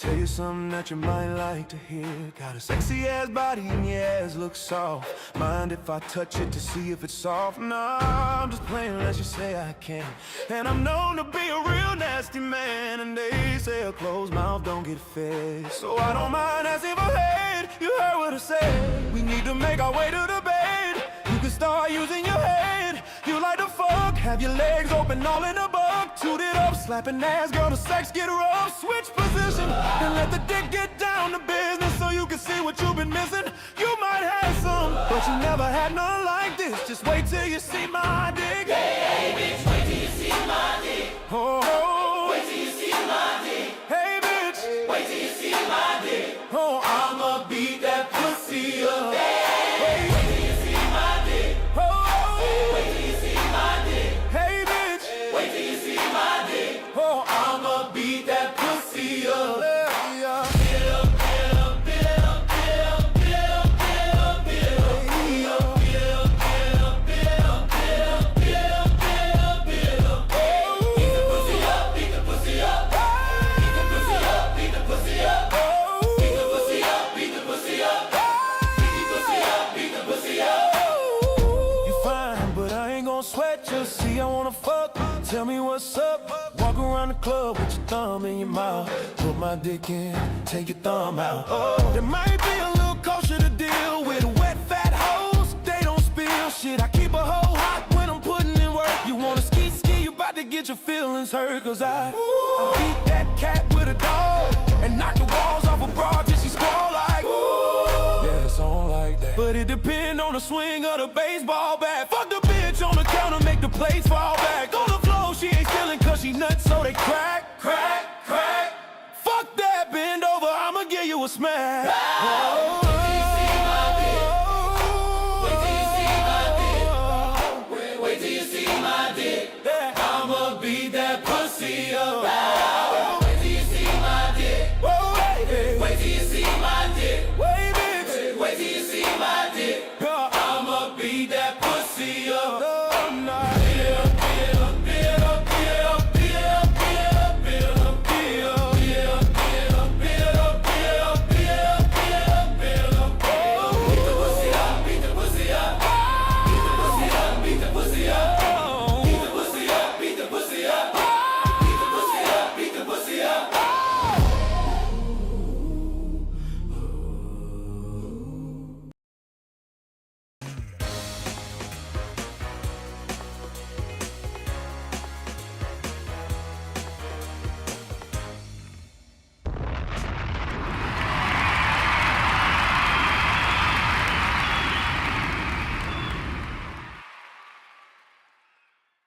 tell you something that you might like to hear. Got a sexy ass body and your ass looks soft. Mind if I touch it to see if it's soft? Nah, I'm just playing unless you say I can. And I'm known to be a real nasty man, and they say a closed mouth don't get fed. So I don't mind asking for head. You heard what I said. We need to make our way to the bed. You can start using your head. You like to fuck, have your legs open all in a buck. Toot it up, slapping ass, girl, the sex get rough. Switch position and let the dick get down to business, so you can see what you've been missing. You might have some, but you never had none like this. Just wait till you see my dick. Hey, bitch, wait till you see my dick. Oh, Wait till you see my dick. hey, bitch, Wait till you see my dick. oh, I'ma beat that pussy up. hey, Wait till you see my dick. oh, Wait till you see my dick. hey, bitch, Wait till you see my dick. oh, I'ma beat that pussy up. yeah. Sweat, just see I wanna fuck. Tell me what's up. Walk around the club with your thumb in your mouth. Put my dick in, take your thumb out. Oh, there might be a little culture to deal with. Wet fat hoes, they don't spill shit. I keep a hoe hot when I'm putting in work. You wanna ski, you about to get your feelings hurt. Cause I beat that cat with a dog and knock the walls off a broad till she squall like, yeah, it's on like that. But it depend on the swing of the baseball bat. Fuck the bitch on the counter, make the plates fall back. On the floor, she ain't stealing cause she nuts, so they crack, crack, crack. Fuck that, bend over, I'ma give you a smack. Oh, Wait till you see my dick. yeah. I'ma beat that pussy up. Oh, Wait till you see my dick. oh, hey, Wait till you see my dick. wait, bitch. Wait till you see my dick. Yeah. I'ma beat that pussy up. Oh, nah.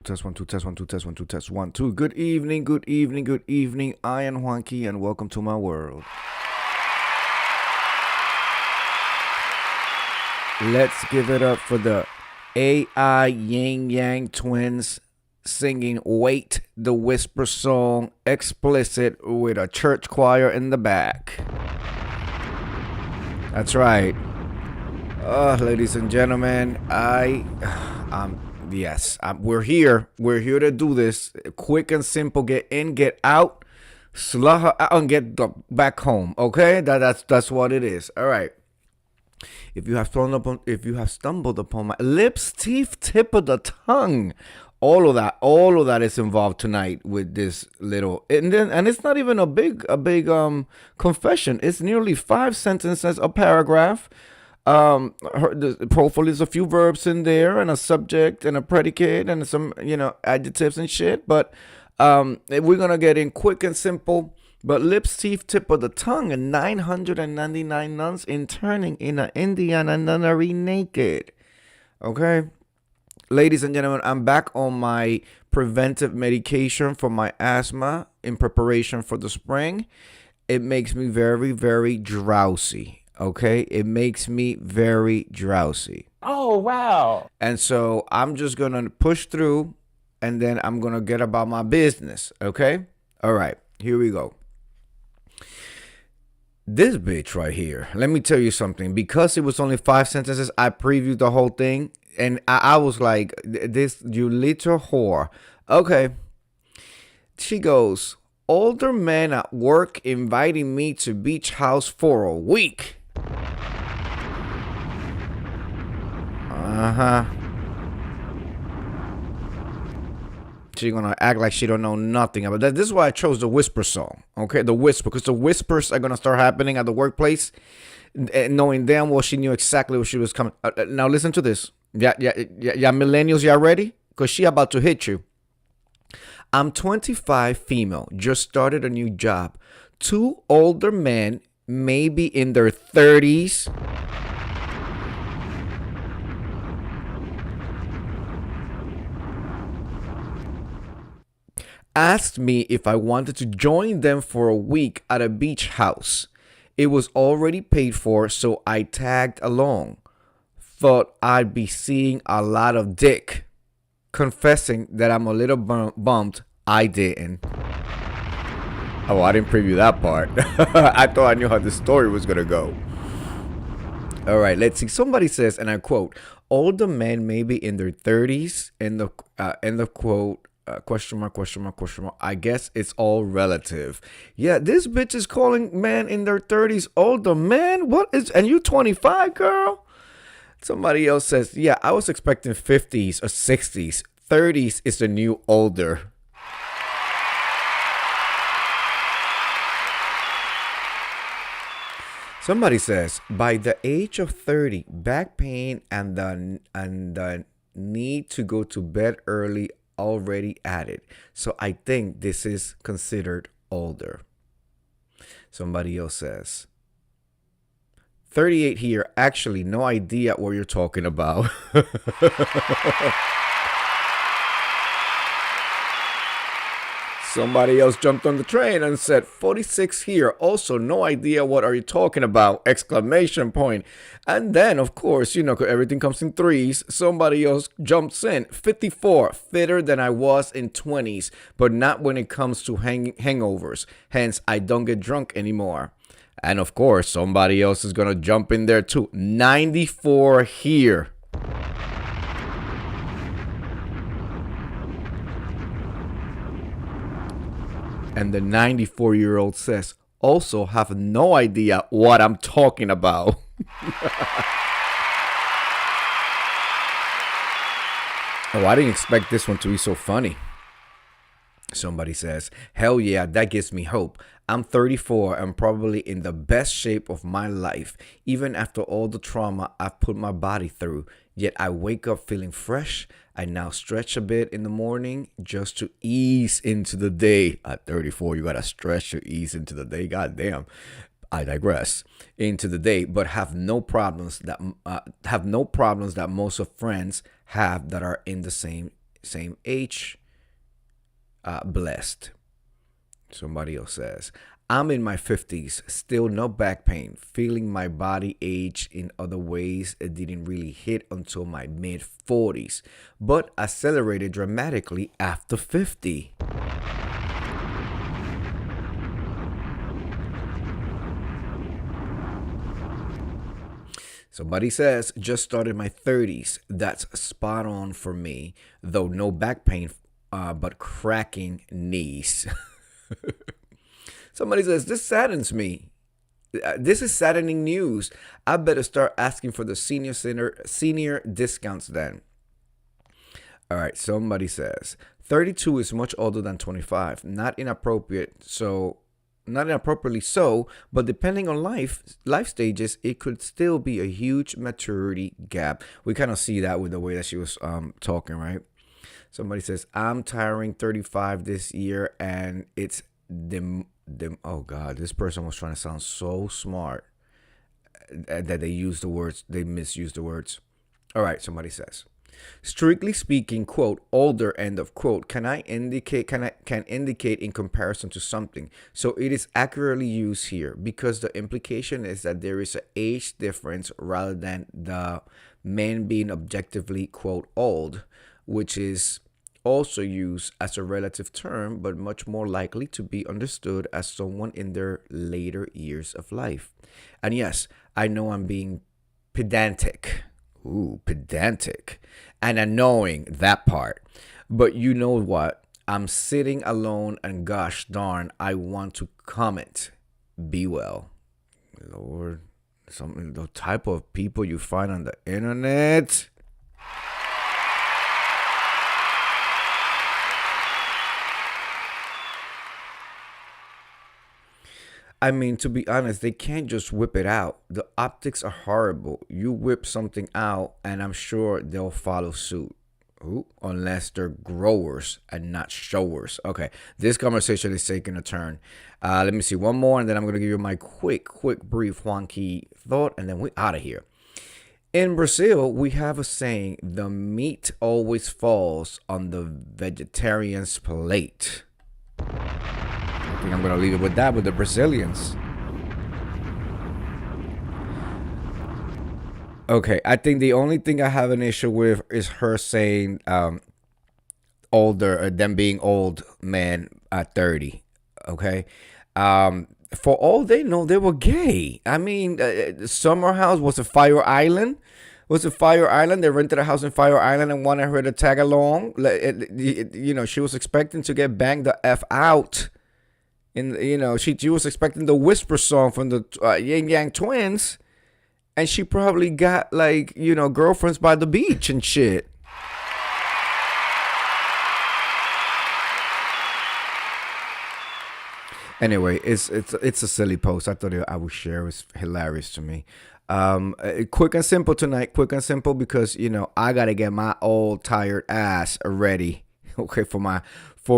Test 1 2 test 1 2 test 1 2 test 1 2. Good evening, good evening, good evening. I am Juanqui and welcome to my world. Let's give it up for the AI Yin Yang Twins singing Wait the Whisper song explicit with a church choir in the back. That's right. Ladies and gentlemen, we're here. We're here to do this. Quick and simple. Get in, get out, slaha out, and get back home. Okay, that's what it is. All right. If you have stumbled upon my lips, teeth, tip of the tongue, all of that is involved tonight with this little, and it's not even a big confession. It's nearly 5 sentences, a paragraph. The profile is a few verbs in there and a subject and a predicate and some, adjectives and shit. But we're going to get in quick and simple. But lips, teeth, tip of the tongue, and 999 nuns interning in an Indiana nunnery naked. Okay? Ladies and gentlemen, I'm back on my preventive medication for my asthma in preparation for the spring. It makes me very, very drowsy. Okay, it makes me very drowsy. Oh, wow. And so I'm just going to push through and then I'm going to get about my business. Okay. All right. Here we go. This bitch right here. Let me tell you something. Because it was only 5 sentences, I previewed the whole thing. And I was like, this, you little whore. Okay. She goes, older man at work inviting me to beach house for a week. Uh-huh. She's gonna act like she don't know nothing about that. This is why I chose the whisper song. Okay, the whisper, because the whispers are gonna start happening at the workplace, knowing damn well she knew exactly what she was coming. Now listen to this. Yeah, millennials, y'all ready? Because she about to hit you. I'm 25, female, just started a new job. Two older men, maybe in their 30s. Asked me if I wanted to join them for a week at a beach house. It was already paid for, so I tagged along. Thought I'd be seeing a lot of dick. Confessing that I'm a little bummed I didn't. Oh, I didn't preview that part. I thought I knew how the story was going to go. All right, let's see. Somebody says, and I quote, older men maybe in their 30s, end of quote, question mark. I guess it's all relative. Yeah, this bitch is calling men in their 30s older man. What is, and you 25, girl? Somebody else says, yeah, I was expecting 50s or 60s. 30s is the new older. Somebody says, by the age of 30, back pain and the need to go to bed early already added. So I think this is considered older. Somebody else says, 38 here. Actually, no idea what you're talking about. Somebody else jumped on the train and said 46 here. Also, no idea what are you talking about! Exclamation point. And then, of course, you know, everything comes in threes. Somebody else jumps in. 54, fitter than I was in 20s, but not when it comes to hangovers. Hence, I don't get drunk anymore. And of course, somebody else is going to jump in there too. 94 here. And the 94-year-old says, also have no idea what I'm talking about. Oh, I didn't expect this one to be so funny. Somebody says, hell yeah, that gives me hope. I'm 34 and probably in the best shape of my life, even after all the trauma I've put my body through. Yet I wake up feeling fresh. I now stretch a bit in the morning just to ease into the day. At 34, you gotta stretch to ease into the day. God damn. I digress. Into the day, but have no problems that most of friends have that are in the same age. Blessed. Somebody else says, I'm in my 50s, still no back pain, feeling my body age in other ways it didn't really hit until my mid 40s, but accelerated dramatically after 50. Somebody says, just started my 30s. That's spot on for me, though no back pain, but cracking knees. Somebody says, this saddens me. This is saddening news. I better start asking for the senior discounts then. All right, somebody says, 32 is much older than 25. Not inappropriately so, but depending on life stages, it could still be a huge maturity gap. We kind of see that with the way that she was talking, right? Somebody says, I'm tiring 35 this year, and it's them. Oh God, this person was trying to sound so smart that they misused the words. All right, somebody says, strictly speaking, quote, older, end of quote, can indicate in comparison to something. So it is accurately used here because the implication is that there is an age difference rather than the man being objectively, quote, old, which is also used as a relative term, but much more likely to be understood as someone in their later years of life. And yes, I know I'm being pedantic. Ooh, pedantic. And annoying, that part. But you know what? I'm sitting alone and gosh darn, I want to comment. Be well. Lord, some the type of people you find on the internet. I mean, to be honest, they can't just whip it out. The optics are horrible. You whip something out, and I'm sure they'll follow suit. Ooh, unless they're growers and not showers. Okay, this conversation is taking a turn. Let me see one more, and then I'm gonna give you my quick, brief Juanqui thought, and then we out of here. In Brazil, we have a saying: "The meat always falls on the vegetarian's plate." I think I'm gonna leave it with that with the Brazilians. Okay, I think the only thing I have an issue with is her saying older, them being old men at 30. Okay, for all they know, they were gay. I mean, Summer House was a Fire Island. Was a Fire Island? They rented a house in Fire Island and wanted her to tag along. You know, she was expecting to get banged the f out. She was expecting the Whisper song from the Yin Yang Twins. And she probably got girlfriends by the beach and shit. Anyway, it's a silly post. I thought I would share. It was hilarious to me. Quick and simple tonight. Quick and simple because I gotta get my old tired ass ready. Okay, for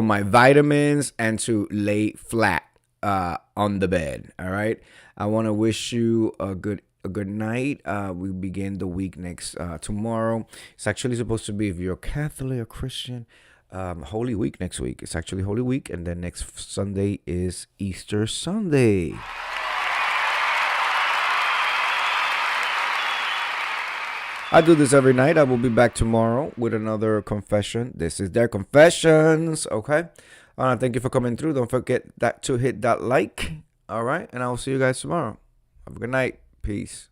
my vitamins and to lay flat on the bed. All right. I want to wish you a good night. We begin the week next tomorrow. It's actually supposed to be, if you're Catholic or Christian, Holy Week next week. It's actually Holy Week, and then next Sunday is Easter Sunday. I do this every night. I will be back tomorrow with another confession. This is their confessions. Okay. Thank you for coming through. Don't forget to hit that like. All right, and I will see you guys tomorrow. Have a good night. Peace.